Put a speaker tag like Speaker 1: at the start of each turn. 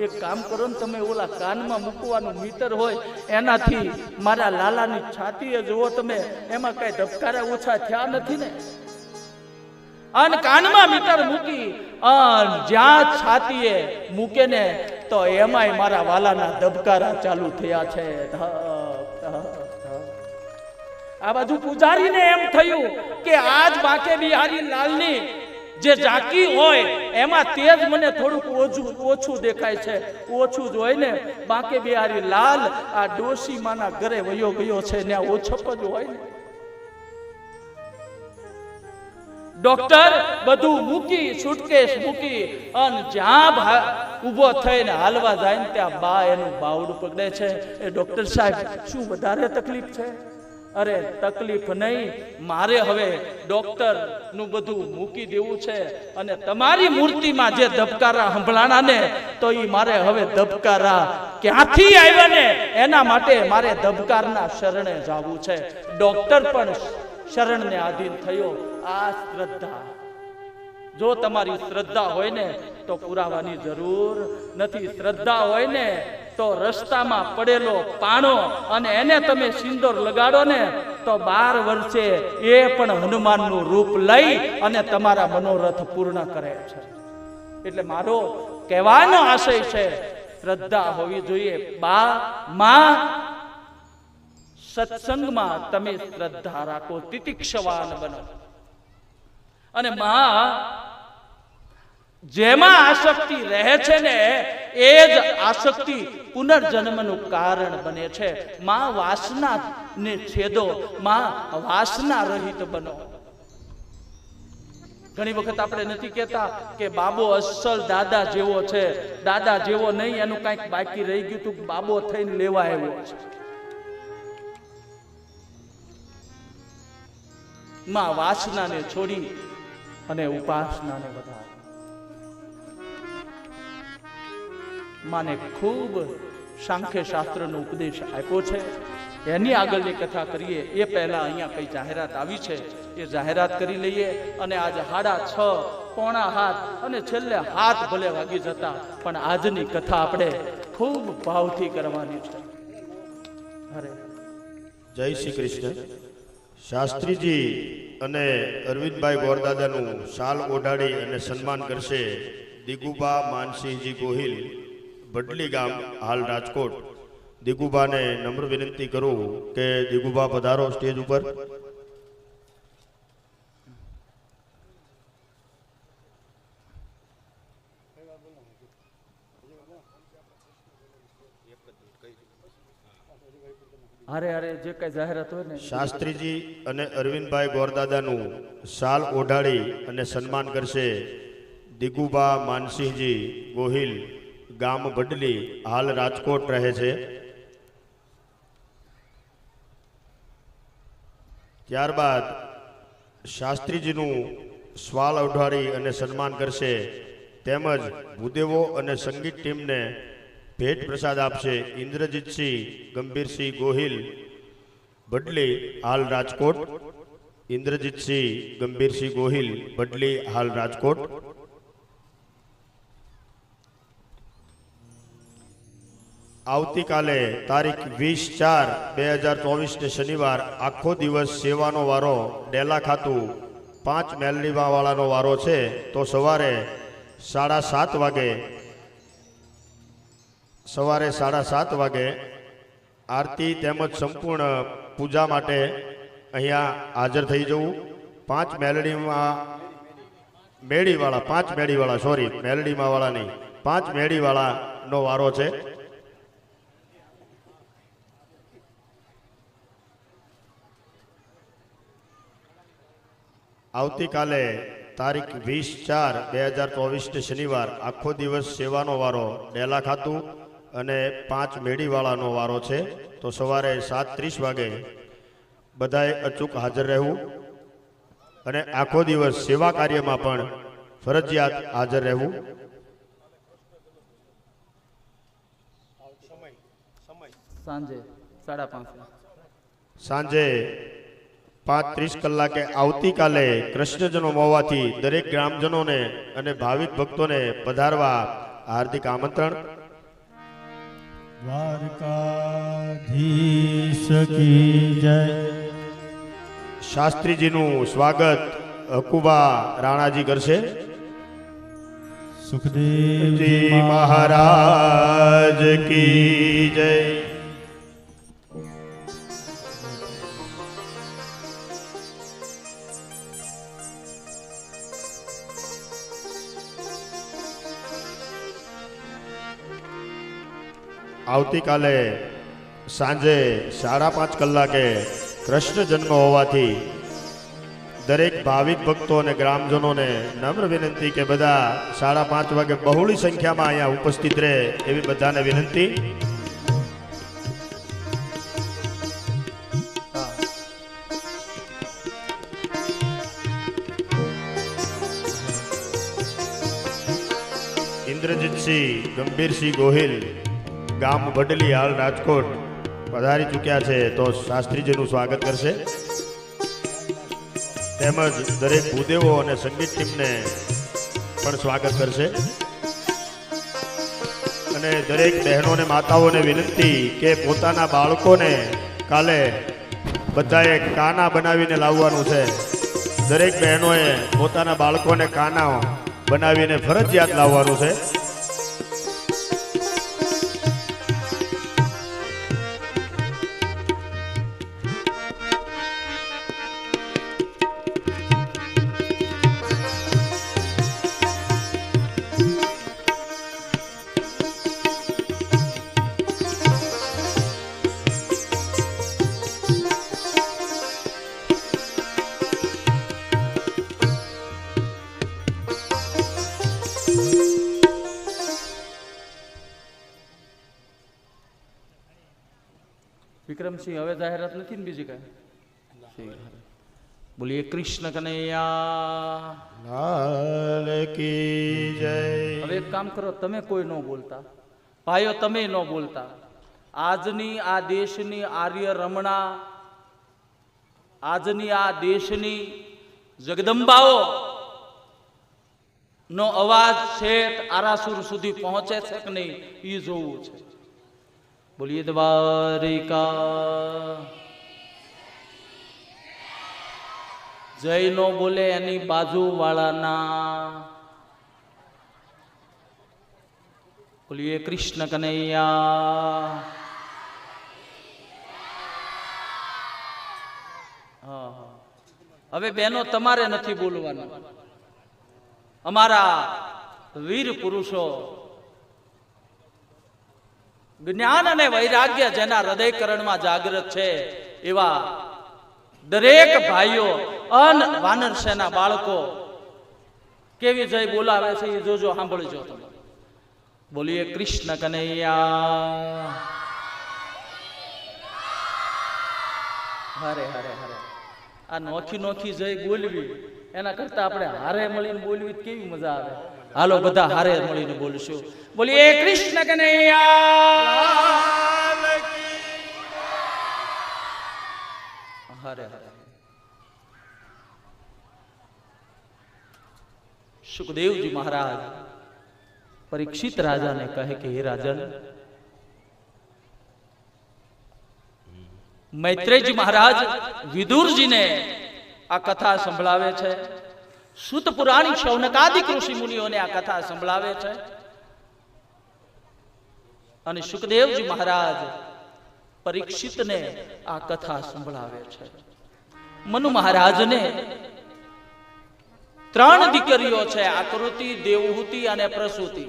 Speaker 1: એક કામ કરો ને તમે, ઓલા કાનમાં મૂકવાનું મીટર હોય એનાથી મારા લાલાની છાતીએ જુઓ તમે, એમાં કઈ ધબકારા ઓછા થયા નથી ને? અને કાનમાં મીટર મૂકી અને જ્યાં છાતીએ મૂકે ને તો એમાંય મારા વાલાના ધબકારા ચાલુ થયા છે. આ બાજુ પૂજારીને એમ થયું કે આજ બાકે બિહારી લાલની જે ઝાંકી હોય એમાં તેજ મને થોડુંક ઓછું દેખાય છે. ઓછું જ હોય ને, બાકે બિહારી લાલ આ ડોશી માના ઘરે વયો ગયો છે, ત્યાં ઓછપ જ હોય ને. ડોક્ટર બધું મૂકી, સુટકેસ મૂકી અને જ્યાં ઊભો થઈને હાલવા જાય ને ત્યાં બા એનું બાવડું પકડે છે. એ ડોક્ટર સાહેબ, શું વધારે તકલીફ છે? અરે તકલીફ નહીં, મારે હવે ડોક્ટર નું બધું મૂકી દેવું છે અને તમારી મૂર્તિમાં જે ધબકારા સંભળાણા ને તો ઈ મારે હવે ધબકારા ક્યાંથી આવ્યા ને એના માટે મારે ધબકારના શરણે જવું છે. ડોક્ટર પણ શરણને આધીન થયો. આ શ્રદ્ધા, જો તમારી શ્રદ્ધા હોય ને તો પુરાવાની જરૂર નથી. શ્રદ્ધા હોય ને તો રસ્તામાં પડેલો પાણો અને એને તમે સિંદૂર લગાડો ને તો 12 વર્ષે એ પણ હનુમાનનું રૂપ લઈ અને તમારા મનોરથ પૂર્ણ કરે છે. એટલે મારો કહેવાનો આશય છે, શ્રદ્ધા હોવી જોઈએ. માં સત્સંગમાં તમે શ્રદ્ધા રાખો, તિતિક્ષવાન બનો. અને માં જેમાં આસક્તિ રહે છે ને એ જ આસક્તિ પુનર્જન્મનું કારણ બને છે. માં વાસના ને છેદો, માં વાસના રહિત બનો. ઘણી વખત આપણે નથી કહેતા કે બાબો અસલ દાદા જેવો છે, દાદા જેવો નહીં, એનું કંઈક બાકી રહી ગયું તું, બાબો થઈને લેવા આવ્યો છે. માં વાસનાને છોડી અને ઉપાસનાને વધારે. માને ખૂબ સાંખ્ય શાસ્ત્રનો ઉપદેશ આપ્યો છે. એની આગળની કથા કરીએ એ પહેલા અહીંયા કઈ જાહેરાત આવી છે એ જાહેરાત કરી લઈએ. અને આજે 6:30, 6:45 અને છેલ્લે 7 ભલે વાગી જતા, પણ આજની કથા આપણે ખૂબ ભાવથી કરવાની છે. હરે
Speaker 2: જય શ્રી કૃષ્ણ. શાસ્ત્રીજી અને અરવિંદભાઈ ગોરદાદાનું શાલ ઓઢાડી અને સન્માન કરશે દિગુબા માનસિંહજી ગોહિલ, બડલી ગામ, હાલ રાજકોટ. દિગુબાને નમ્ર વિનંતી કરું કે દિગુબા પધારો સ્ટેજ ઉપર.
Speaker 1: જે કઈ જાહેરાત હોય ને.
Speaker 2: શાસ્ત્રીજી અને અરવિંદભાઈ ગોરદાદાનું શાલ ઓઢાડી અને સન્માન કરશે દિગુબા માનસિંહજી ગોહિલ, ગામ બડલી, હાલ રાજકોટ રહે છે. ત્યારબાદ શાસ્ત્રીજીનું શ્વાલ ઓઢાડી અને સન્માન કરશે તેમજ ભૂદેવો અને સંગીત ટીમને ભેટ પ્રસાદ આપશે ઇન્દ્રજીતસિંહ ગંભીરસિંહ ગોહિલ, બડલી, હાલ રાજકોટ. ઇન્દ્રજીતસિંહ ગંભીરસિંહ ગોહિલ, બડલી, હાલ રાજકોટ. આવતીકાલે તારીખ 20/4/2024 શનિવાર આખો દિવસ સેવાનો વારો ડેલા ખાતું 5 મેલડીમાં વાળાનો વારો છે. તો સવારે 7:30 વાગે આરતી તેમજ સંપૂર્ણ પૂજા માટે અહીંયા હાજર થઈ જવું. 5 મેલડીમાં મેળીવાળા 5 મેળીવાળા સોરી મેલડીમાં વાળા નહીં 5 મેળીવાળાનો વારો છે. આવતીકાલે તારીખ 20/4/2024 શનિવાર આખો દિવસ સેવાનો વારો ડેલા ખાતું અને 5 મેળીવાળાનો વારો છે. તો સવારે 7:30 વાગે બધાએ અચૂક હાજર રહેવું અને આખો દિવસ સેવા કાર્યમાં પણ ફરજિયાત હાજર રહેવું.
Speaker 1: સાંજે 5:30
Speaker 2: સાંજે 5:30 કલાકે આવતીકાલે કૃષ્ણ જન્મ હોવાથી દરેક ગ્રામજનોને અને ભાવિક ભક્તોને પધારવા હાર્દિક આમંત્રણ.
Speaker 3: દ્વારકાધીશ કી જય.
Speaker 2: શાસ્ત્રીજીનું સ્વાગત હકુબા રાણાજી કરશે.
Speaker 3: સુખદેવજી
Speaker 2: જી મહારાજ કી જય. આવતીકાલે સાંજે 5:30 કલાકે કૃષ્ણ જન્મ હોવાથી દરેક ભાવિક ભક્તો અને ગ્રામજનોને નમ્ર વિનંતી કે બધા 5:30 વાગે બહોળી સંખ્યામાં અહીંયા ઉપસ્થિત રહે એવી બધાને વિનંતી. ઇન્દ્રજીતસિંહ ગંભીરસિંહ ગોહિલ ગામ વડલી હાલ રાજકોટ પધારી ચૂક્યા છે તો શાસ્ત્રીજીનું સ્વાગત કરશે. તેમજ દરેક ભૂદેવો અને સંગીત ટીમને પણ સ્વાગત કરશે. અને દરેક બહેનોને માતાઓને વિનંતી કે પોતાના બાળકોને કાલે બધાએ કાના બનાવીને લાવવાનું છે. દરેક બહેનોએ પોતાના બાળકોને કાના બનાવીને ફરજિયાત લાવવાનું છે.
Speaker 1: વિક્રમસિંહ હવે જાહેરાત નથી ને બીજી કઈ? બોલીએ કૃષ્ણ કનૈયા
Speaker 2: લાલ કી જય.
Speaker 1: હવે એક કામ કરો, તમે કોઈ ન બોલતા, ભાઈઓ તમે ન બોલતા. આજની આ દેશની આર્ય રમણા, આજની આ દેશની જગદંબાઓ નો અવાજ છેક આરાસુર સુધી પહોંચે છે કે નહીં એ જોવું છે. બોલીએ દ્વારિકા. જય નો બોલે એની બાજુ વાળાના. બોલીએ કૃષ્ણ કનૈયા. હા હા, હવે બહેનો તમારે નથી બોલવાનું. અમારા વીર પુરુષો, જ્ઞાન અને વૈરાગ્ય જેના હૃદયકરણમાં જાગૃત છે એવા દરેક ભાઈઓ અન વાનર સેના બાળકો કેવી જય બોલાવે છે એ જોજો, સાંભળજો તમે. બોલીએ કૃષ્ણ કનૈયા. હરે હરે હરે. આ નોખી નોખી જય બોલવી એના કરતા આપણે હારે મળીને બોલવી કેવી મજા આવે. હાલો બધા હારે મળીને બોલશું. બોલીએ કૃષ્ણ કનૈયા. હરે હરે. સુખદેવજી મહારાજ પરીક્ષિત રાજાને કહે કે હે રાજન, મૈત્રેયજી મહારાજ વિદુરજીને આ કથા સંભળાવે છે. સુત પુરાણી શૌનકાદિક ઋષિ મુનિઓને આ કથા સંભળાવે છે. અને સુખદેવજી મહારાજ પરીક્ષિતને આ કથા સંભળાવે છે. મનુ મહારાજને 3 દીકરીઓ છે, આકૃતિ, દેવહૂતિ અને પ્રસૂતિ.